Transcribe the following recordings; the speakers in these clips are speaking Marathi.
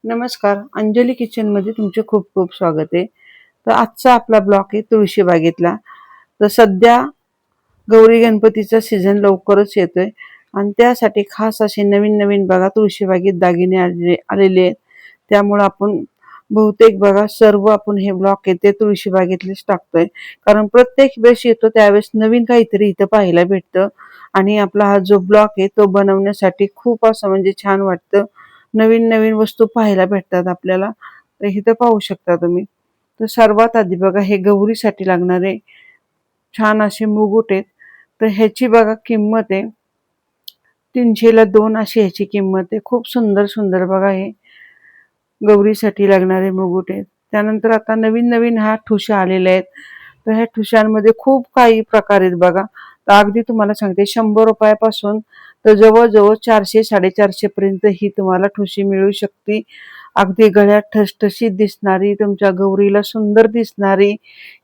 नमस्कार, अंजली किचन मध्ये तुमचे खूप खूप स्वागत आहे. तर आजचा आपला ब्लॉग आहे तुळशी बागेतला. तर सध्या गौरी गणपतीचा सीझन लवकरच येतोय आणि त्यासाठी खास असे नवीन नवीन बघा तुळशी बागेत दागिने आलेले आहेत. त्यामुळे आपण बहुतेक बघा सर्व आपण हे ब्लॉग येते तुळशी बागेतलेच टाकतोय, कारण प्रत्येक वेळेस येतो त्यावेळेस नवीन काहीतरी इथं पाहायला भेटतं आणि आपला हा जो ब्लॉग आहे तो बनवण्यासाठी खूप असं म्हणजे छान वाटतं. नवीन नवीन वस्तू पाहायला भेटतात आपल्याला. तर इथं पाहू शकता तुम्ही. तर सर्वात आधी बघा हे गौरीसाठी लागणारे छान असे मुकुट आहेत. तर ह्याची बघा किंमत आहे 300ला 2 अशी ह्याची किंमत आहे. खूप सुंदर सुंदर बघा हे गौरीसाठी लागणारे मुकुट आहेत. त्यानंतर आता नवीन नवीन हा ठुशा आलेले आहेत. तर ह्या ठुशांमध्ये खूप काही प्रकार आहेत बघा. तर अगदी तुम्हाला सांगते 100 रुपयापासून तर जवळजवळ 400-450 पर्यंत ही तुम्हाला ठुशी मिळू शकते. अगदी गळ्यात ठसठशीत दिसणारी, तुमच्या गौरीला सुंदर दिसणारी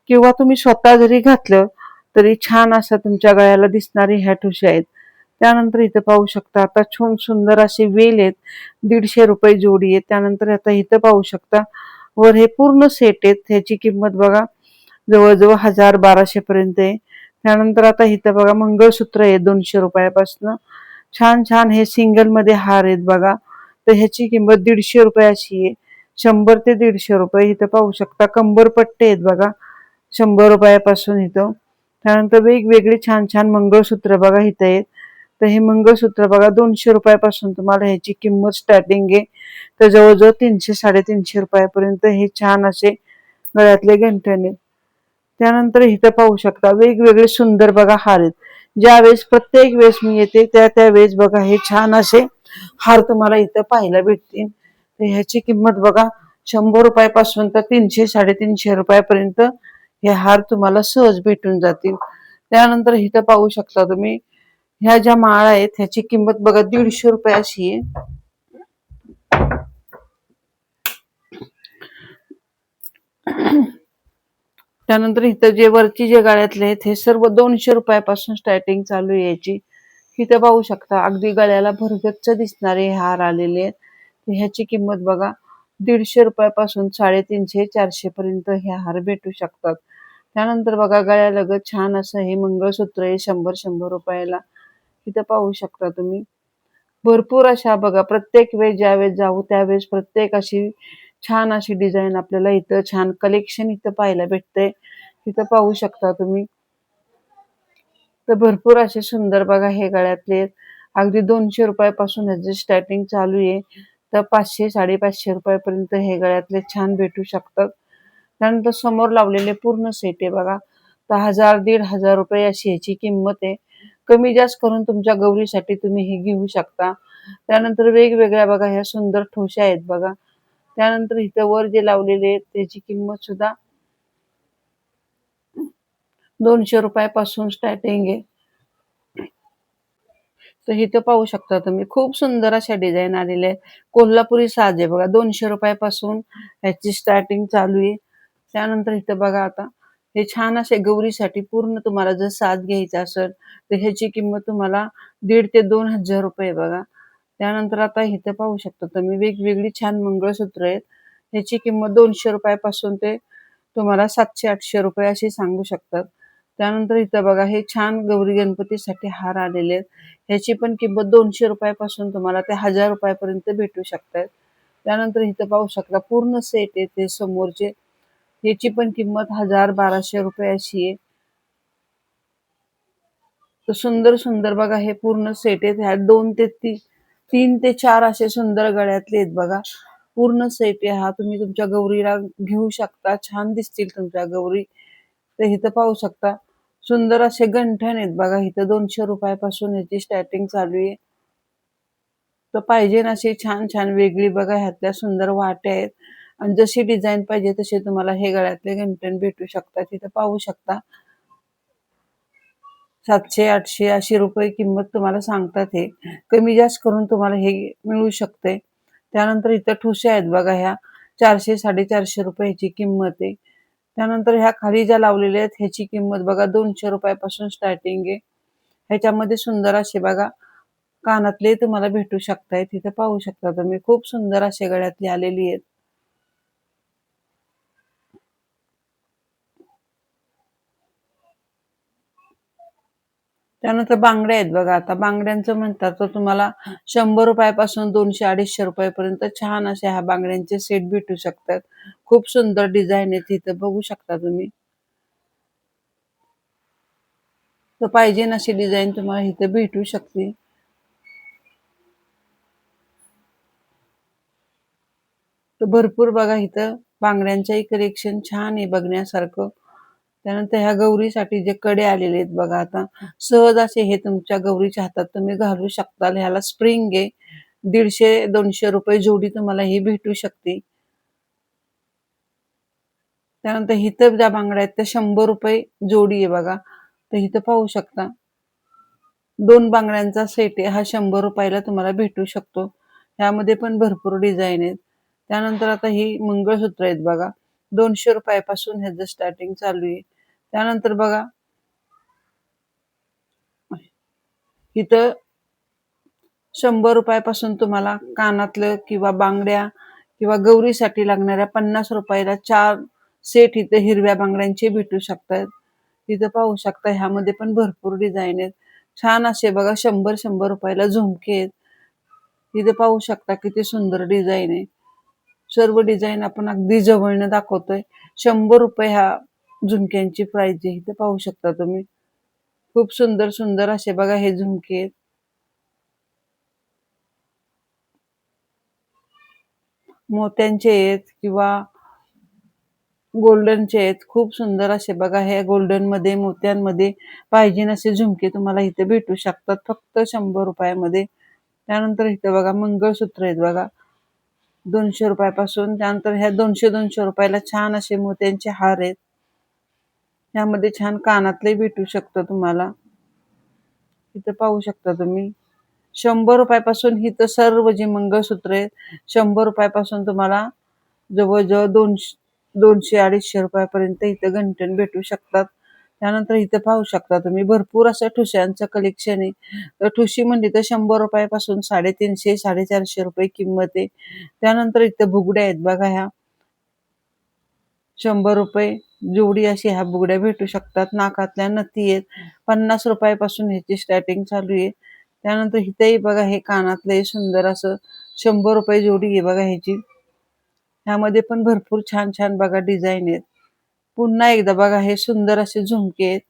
किंवा तुम्ही स्वतः जरी घातलं तरी छान असं तुमच्या गळ्याला दिसणारी ह्या ठुशी आहेत. त्यानंतर इथं पाहू शकता आता छान सुंदर असे वेल आहेत. 150 रुपये जोडी आहे. त्यानंतर आता इथं पाहू शकता वर हे पूर्ण सेट आहेत. ह्याची किंमत बघा जवळजवळ 1000-1200 पर्यंत आहे. त्यानंतर आता इथं बघा मंगळसूत्र आहे 200 रुपयापासून. छान छान हे सिंगल मध्ये हार आहेत बघा. तर ह्याची किंमत 150 रुपये अशी आहे. 100 ते 150 रुपये. इथं पाहू शकता कंबरपट्टे आहेत बघा 100 रुपयापासून इथं. त्यानंतर वेगवेगळे छान छान मंगळसूत्र बघा इथं आहेत. तर हे मंगळसूत्र बघा 200 रुपयापासून तुम्हाला ह्याची किंमत स्टार्टिंग आहे. तर जवळजवळ 300-350 रुपयापर्यंत हे छान असे गळ्यातले गंठण आहेत. त्यानंतर इथं पाहू शकता वेगवेगळे सुंदर बघा हार आहेत. ज्या वेळेस प्रत्येक वेळेस मी येते त्या वेळेस बघा हे छान असे हार तुम्हाला इथं पाहायला भेटतील. तर ह्याची किंमत बघा 100 रुपयापासून तर 300-350 रुपयापर्यंत हे हार तुम्हाला सहज भेटून जातील. त्यानंतर इथं पाहू शकता तुम्ही ह्या ज्या माळा आहेत ह्याची किंमत बघा 150 रुपये अशी आहे. त्यानंतर इथं जे वरची जे गळ्यातले आहेत हे सर्व 200 रुपयापासून स्टार्टिंग चालू आहे याची. इथं पाहू शकता अगदी गळ्याला भरगच्च दिसणारे हार आलेले आहेत. ह्याची किंमत बघा 150 रुपयापासून 350-400 पर्यंत हे हार भेटू शकतात. त्यानंतर बघा गळ्यालगत छान असं हे मंगळसूत्र आहे 100-100 रुपयाला. इथं पाहू शकता तुम्ही भरपूर अशा बघा प्रत्येक वेळेस ज्यावेळेस जाऊ त्यावेळेस प्रत्येक अशी छान अशी डिझाईन आपल्याला इथं छान कलेक्शन इथं पाहायला भेटतंय. इथं पाहू शकता तुम्ही. तर भरपूर असे सुंदर बघा हे गळ्यातले अगदी 200 रुपयापासून ह्याचे स्टार्टिंग चालू आहे. तर 500-550 रुपयापर्यंत हे गळ्यातले छान भेटू शकतात. त्यानंतर समोर लावलेले पूर्ण सेट आहे बघा. तर 1000-1500 रुपये अशी ह्याची किंमत आहे. कमी जास्त करून तुमच्या गौरीसाठी तुम्ही हे घेऊ शकता. त्यानंतर वेगवेगळ्या बघा ह्या सुंदर ठोश्या आहेत बघा. त्यानंतर इथं वर जे लावलेले आहेत त्याची किंमत सुद्धा 200 रुपयापासून स्टार्टिंग आहे. तर इथं पाहू शकता तुम्ही खूप सुंदर अशा डिझाईन आलेल्या आहेत. कोल्हापुरी साज आहे बघा 200 रुपयापासून ह्याची स्टार्टिंग चालू आहे. त्यानंतर इथं बघा आता हे छान असे गौरीसाठी पूर्ण तुम्हाला जर साज घ्यायचा असेल तर ह्याची किंमत तुम्हाला 1,500 ते 2,000 रुपये बघा. त्यानंतर आता इथं पाहू शकता तुम्ही वेगवेगळी छान मंगळसूत्र आहेत. ह्याची किंमत 200 रुपयापासून ते तुम्हाला 700-800 रुपये अशी सांगू शकतात. त्यानंतर इथं बघा हे छान गौरी गणपतीसाठी हार आलेले आहेत. ह्याची पण किंमत 200 रुपयापासून तुम्हाला ते 1000 रुपयापर्यंत भेटू शकतात. त्यानंतर इथं पाहू शकता पूर्ण सेट आहे ते समोरचे. याची पण किंमत 1000-1200 रुपये अशी आहे. तर सुंदर सुंदर बघा हे पूर्ण सेट आहेत. ह्यात 3 ते 4 असे सुंदर गळ्यातले आहेत बघा. पूर्ण सेट आहे हा. तुम्ही तुमच्या गौरीला घेऊ शकता. छान दिसतील तुमच्या गौरी. तर इथं पाहू शकता सुंदर असे गंठण आहेत बघा. इथं 200 रुपयापासून ह्याची स्टार्टिंग चालू आहे. तर पाहिजे अशी छान छान वेगळी बघा ह्यातल्या सुंदर वाट्या आहेत आणि जशी डिझाईन पाहिजे तसे तुम्हाला हे गळ्यातले गंठण भेटू शकतात. तिथं पाहू शकता 700-800 अशी रुपये किंमत तुम्हाला सांगतात. हे कमी जास्त करून तुम्हाला हे मिळू शकते. त्यानंतर इथं ठुश्या आहेत बघा ह्या 400-450 रुपये ह्याची किंमत आहे. त्यानंतर ह्या खाली ज्या लावलेल्या आहेत ह्याची किंमत बघा 200 रुपयापासून स्टार्टिंग आहे. ह्याच्यामध्ये सुंदर असे बघा कानातले तुम्हाला भेटू शकतायत. तिथे पाहू शकता तुम्ही खूप सुंदर असे गळ्यातली आलेली आहेत. त्यानंतर बांगड्या आहेत बघा. आता बांगड्यांचं म्हणतात तर तुम्हाला 100 रुपयापासून 200-250 रुपयापर्यंत छान अशा ह्या बांगड्यांचे सेट भेटू शकतात. खूप सुंदर डिझाईन आहे तिथं बघू शकता तुम्ही. तर पाहिजे अशी डिझाईन तुम्हाला इथे भेटू शकते. तर भरपूर बघा इथं बांगड्यांचंही कलेक्शन छान आहे बघण्यासारखं. त्यानंतर ह्या गौरीसाठी जे कडे आलेले आहेत बघा, आता सहज असे हे तुमच्या गौरीच्या हातात तुम्ही घालू शकता. ह्याला स्प्रिंग आहे. 150-200 रुपये जोडी तुम्हाला ही भेटू शकते. त्यानंतर इथं ज्या बांगड्या आहेत त्या 100 रुपये जोडी आहे बघा. तर इथं पाहू शकता 2 बांगड्यांचा सेट आहे हा 100 रुपयाला तुम्हाला भेटू शकतो. ह्यामध्ये पण भरपूर डिझाईन आहेत. त्यानंतर आता ही मंगळसूत्र आहेत बघा. 200 रुपयापासून ह्याचं स्टार्टिंग चालू आहे. त्यानंतर बघा इथं 100 रुपयापासून तुम्हाला कानातलं किंवा बांगड्या किंवा गौरीसाठी लागणाऱ्या 50 रुपयाला 4 सेट इथे हिरव्या बांगड्यांचे भेटू शकतात. तिथं पाहू शकता ह्यामध्ये पण भरपूर डिझाईन आहेत. छान असे बघा 100-100 रुपयाला झुमके आहेत. तिथे पाहू शकता किती सुंदर डिझाईन आहे. सर्व डिझाईन आपण अगदी जवळनं दाखवतोय. 100 रुपये ह्या झुमक्यांची प्राइस आहे. इथे पाहू शकता तुम्ही. खूप सुंदर सुंदर असे बघा हे झुमके आहेत. मोत्यांचे आहेत किंवा गोल्डनचे आहेत. खूप सुंदर असे बघा हे गोल्डन मध्ये मोत्यांमध्ये पाहिजे असे झुमके तुम्हाला इथे भेटू शकतात फक्त 100 रुपयामध्ये. त्यानंतर इथे बघा मंगळसूत्र आहेत बघा 200 रुपयापासून. त्यानंतर ह्या 200-200 रुपयाला छान असे मोत्यांचे हार आहेत. यामध्ये छान कानातले भेटू शकतं तुम्हाला. इथे पाहू शकता तुम्ही 100 रुपयापासून ही तर सर्व जी मंगळसूत्र आहेत 100 रुपयापासून तुम्हाला जवळजवळ 200-250 रुपयापर्यंत इथं गंठण भेटू शकतात. त्यानंतर इथं पाहू शकता तुम्ही भरपूर असं ठुश्यांचं कलेक्शन आहे. तर ठुशी म्हणली तर 100 रुपयापासून 350-450 रुपये किंमत आहे. त्यानंतर इथं बुगड्या आहेत बघा ह्या 100 रुपये जोडी अशी ह्या बुगड्या भेटू शकतात. नाकातल्या नथी आहेत 50 रुपयापासून ह्याची स्टार्टिंग चालू आहे. त्यानंतर इथेही बघा हे कानातले सुंदर असं 100 रुपये जोडी आहे बघा ह्याची. ह्यामध्ये पण भरपूर छान छान बघा डिझाईन आहेत. पुन्हा एकदा बघा हे सुंदर असे झुमके आहेत.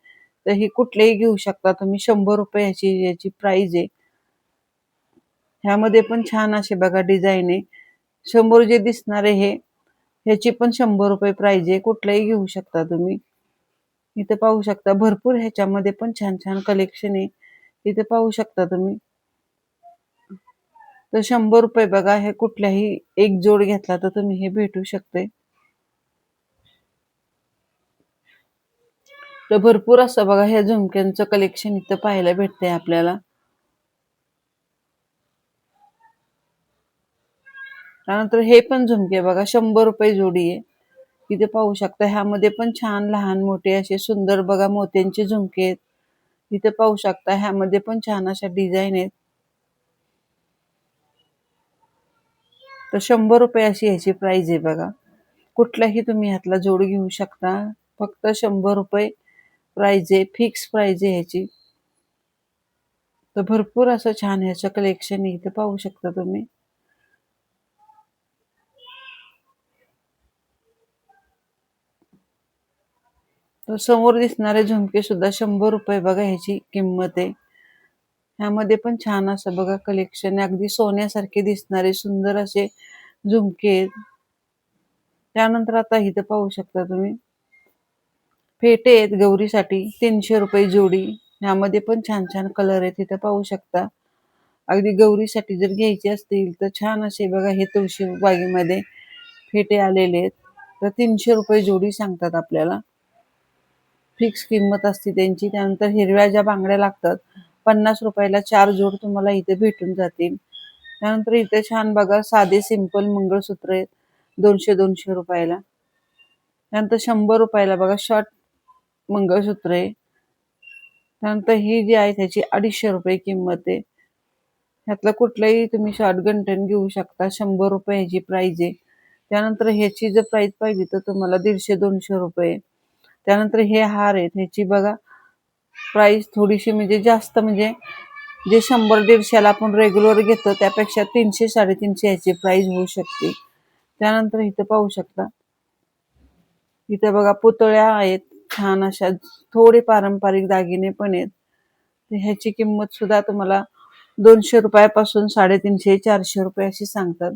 तर हे कुठलेही घेऊ शकता तुम्ही 100 रुपये याची प्राइस आहे. ह्यामध्ये पण छान असे बघा डिझाईन आहे. समोर जे दिसणारे हे ह्याची पण 100 रुपये प्राइस आहे. कुठलाही घेऊ शकता तुम्ही. इथे पाहू शकता भरपूर ह्याच्यामध्ये पण छान छान कलेक्शन आहे. इथे पाहू शकता तुम्ही. तर 100 रुपये बघा हे कुठल्याही एक जोड घेतला तर तुम्ही हे भेटू शकते. तर भरपूर असं बघा ह्या झुमक्यांचं कलेक्शन इथं पाहायला भेटतंय आपल्याला. त्यानंतर हे पण झुमके बघा 100 रुपये जोडी आहे. इथे पाहू शकता ह्यामध्ये पण छान लहान मोठे असे सुंदर बघा मोत्यांचे झुमके आहेत. इथे पाहू शकता ह्यामध्ये पण छान अशा डिझाईन आहेत. तर 100 रुपये अशी ह्याची प्राइस आहे बघा. कुठलाही तुम्ही ह्यातला जोड घेऊ शकता. फक्त 100 रुपये प्राइस आहे. फिक्स प्राइस आहे ह्याची. तर भरपूर असं छान ह्याचं कलेक्शन इथे पाहू शकता तुम्ही. तर समोर दिसणारे झुमके सुद्धा 100 रुपये बघा ह्याची किंमत आहे. ह्यामध्ये पण छान असं बघा कलेक्शन आहे. अगदी सोन्यासारखे दिसणारे सुंदर असे झुमके आहेत. त्यानंतर आता इथं पाहू शकता तुम्ही फेटे आहेत गौरीसाठी 300 रुपये जोडी. ह्यामध्ये पण छान छान कलर आहेत. इथं पाहू शकता. अगदी गौरीसाठी जर घ्यायचे असतील तर छान असे बघा हे तुळशी बागेमध्ये फेटे आलेले आहेत. तर 300 रुपये जोडी सांगतात आपल्याला. फिक्स किंमत असते त्यांची. त्यानंतर हिरव्या ज्या बांगड्या लागतात 50 रुपयाला 4 जोड तुम्हाला इथे भेटून जातील. त्यानंतर इथे छान बघा साधे सिंपल मंगळसूत्र आहेत 200-200 रुपयाला. त्यानंतर 100 रुपयाला बघा शॉर्ट मंगळसूत्र आहे. त्यानंतर ही जी आहे त्याची 250 रुपये किंमत आहे. ह्यातलं कुठलंही तुम्ही शॉर्ट गंठण घेऊ शकता. 100 रुपये ह्याची प्राइस आहे. त्यानंतर ह्याची जर प्राइस पाहिली तर तुम्हाला 150-200 रुपये. त्यानंतर हे हार आहेत, ह्याची बघा प्राइस थोडीशी म्हणजे जास्त, म्हणजे जे 100-150 आपण रेग्युलर घेतो त्यापेक्षा 300-350 ह्याची प्राइस होऊ शकते. त्यानंतर इथं पाहू शकता, इथे बघा पुतळ्या आहेत छान अशा, थोडे पारंपरिक दागिने पण आहेत. ह्याची किंमत सुद्धा तुम्हाला 200 रुपयापासून 350-400 रुपये अशी सांगतात.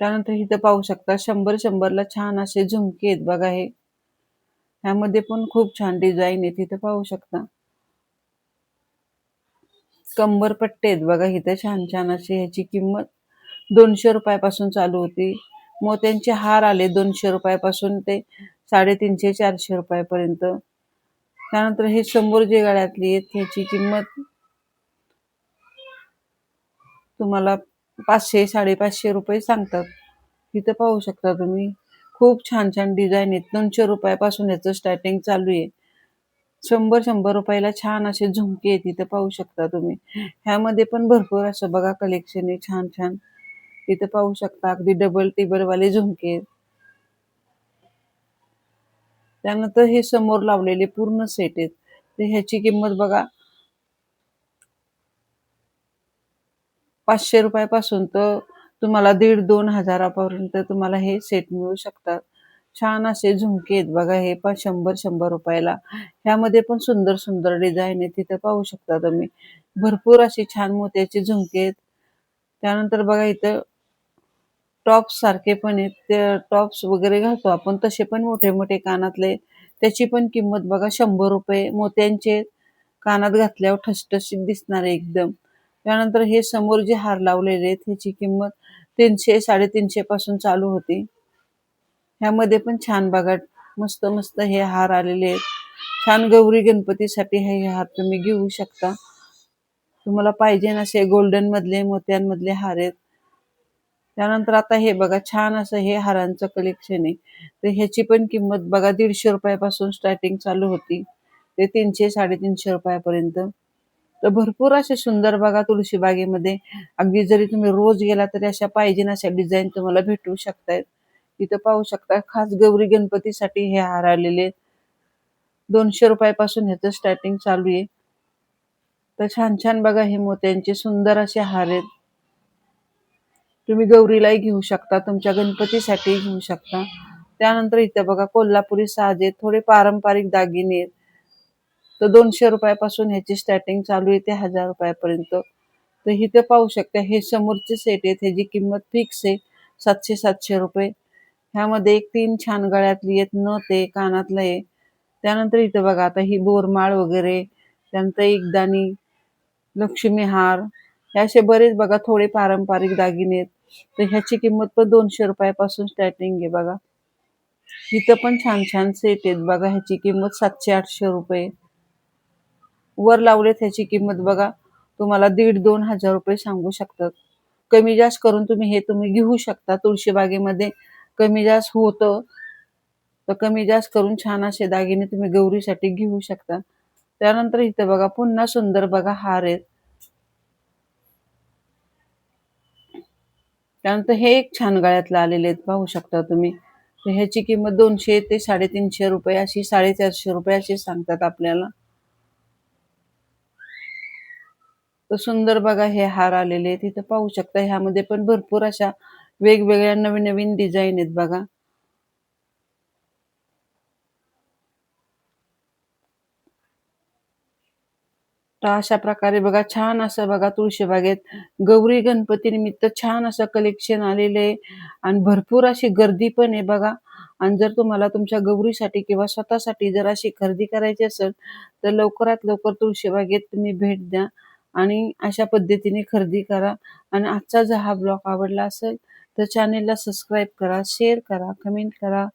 त्यानंतर इथं पाहू शकता 100 ला छान असे झुमके आहेत बघा. हे ह्यामध्ये पण खूप छान डिझाईन आहे. तिथं पाहू शकता कंबर पट्टे आहेत बघा. इथं छान छान असे. ह्याची किंमत 200 रुपयापासून चालू होती. मोत्यांचे हार आले 200 रुपयापासून ते 350-400 रुपयापर्यंत. त्यानंतर हे समोर जे गळ्यातली आहेत ह्याची किंमत तुम्हाला 500-550 रुपये सांगतात. इथं पाहू शकता तुम्ही खूप छान छान डिझाईन आहेत. 200 रुपयापासून याचं स्टार्टिंग चालू आहे. 100 रुपयाला छान असे झुमके आहेत. इथं पाहू शकता तुम्ही. ह्यामध्ये पण भरपूर असं बघा कलेक्शन आहे छान छान. इथं पाहू शकता अगदी डबल टेबल वाले झुमके आहेत. त्यानंतर हे समोर लावलेले पूर्ण सेट आहेत. तर ह्याची किंमत बघा 500 रुपयापासून तर तुम्हाला 1,500-2,000 हजारापर्यंत तुम्हाला हे सेट मिळू शकतात. छान असे झुमके आहेत बघा. हे पण 100 रुपयाला. ह्यामध्ये पण सुंदर सुंदर डिझाईन आहे. तिथे पाहू शकता तुम्ही. भरपूर अशी छान मोत्याचे झुमके आहेत. त्यानंतर बघा इथं टॉप्स सारखे पण आहेत. ते टॉप्स वगैरे घालतो आपण तसे पण मोठे मोठे कानातले. त्याची पण किंमत बघा 100 रुपये. मोत्यांचे कानात घातल्यावर ठसठशीत दिसणारे एकदम. त्यानंतर हे समोर जे हार लावलेले आहेत ह्याची किंमत 300-350 पासून चालू होती. ह्यामध्ये पण छान बघा मस्त मस्त हे हार आलेले आहेत. छान गौरी गणपतीसाठी हे हार तुम्ही घेऊ शकता. तुम्हाला पाहिजे असे गोल्डन मधले मोत्यांमधले हार आहेत. त्यानंतर आता हे बघा छान असं हे हारांचं कलेक्शन आहे. तर ह्याची पण किंमत बघा 150 रुपयापासून स्टार्टिंग चालू होती ते 300-350 रुपयापर्यंत. तर भरपूर असे सुंदर बघा तुळशीबागेमध्ये अगदी जरी तुम्ही रोज गेला तरी अशा पाहिजे अशा डिझाईन तुम्हाला भेटू शकतायत. इथं पाहू शकता खास गौरी गणपतीसाठी हे हार आलेले 200 रुपयापासून ह्याचं स्टार्टिंग चालू आहे. तर छान छान बघा हे मोत्यांचे सुंदर असे हार आहेत. तुम्ही गौरीलाही घेऊ शकता, तुमच्या गणपतीसाठी घेऊ शकता. त्यानंतर इथे बघा कोल्हापुरी साज आहेत, थोडे पारंपरिक दागिने आहेत. तर 200 रुपयापासून ह्याची स्टार्टिंग चालू आहे ते 1000 रुपयापर्यंत. तर इथे पाहू शकता हे समोरचे सेट आहेत. ह्याची किंमत फिक्स आहे 700-700 रुपये. ह्यामध्ये एक 3 छान गळ्यातली आहेत, नथ आहे, कानातलं आहे. त्यानंतर इथं बघा आता ही बोरमाळ वगैरे, त्यानंतर एकदाणी, लक्ष्मी हार, हे असे बरेच बघा थोडे पारंपरिक दागिने आहेत. तर ह्याची किंमत पण 200 रुपयापासून स्टार्टिंग आहे बघा. इथं पण छान छान सेट आहेत बघा. ह्याची किंमत 700-800 रुपये. वर लावलेत ह्याची किंमत बघा तुम्हाला 1,500-2,000 हजार रुपये सांगू शकतात. कमी जास्त करून तुम्ही हे घेऊ शकता. तुळशीबागेमध्ये कमी जास्त होतं, तर कमी जास्त करून छान असे दागिने तुम्ही गौरीसाठी घेऊ शकता. त्यानंतर इथं बघा पुन्हा सुंदर बघा हार आहेत. त्यानंतर हे एक छान गळ्यातलं आलेले आहेत पाहू शकता तुम्ही. तर ह्याची किंमत 200 ते 350 रुपये अशी, 450 रुपये अशी सांगतात आपल्याला. तर सुंदर बघा हे हार आलेले आहेत. इथं पाहू शकता ह्यामध्ये पण भरपूर अशा वेगवेगळ्या नवीन नवीन डिझाईन आहेत बघा. तर अशा प्रकारे बघा छान असं बघा तुळशीबागेत गौरी गणपती निमित्त छान असं कलेक्शन आलेलं आहे आणि भरपूर अशी गर्दी पण आहे बघा. आणि जर तुम्हाला तुमच्या गौरीसाठी किंवा स्वतःसाठी जर अशी खरेदी करायची असेल तर लवकरात लवकर तुळशीबागेत तुम्ही भेट द्या आणि अशा पद्धतीने खरेदी करा. आणि आजचा जर हा ब्लॉग आवडला असेल तर चॅनेलला सबस्क्राईब करा, शेअर करा, कमेंट करा.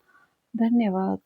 धन्यवाद.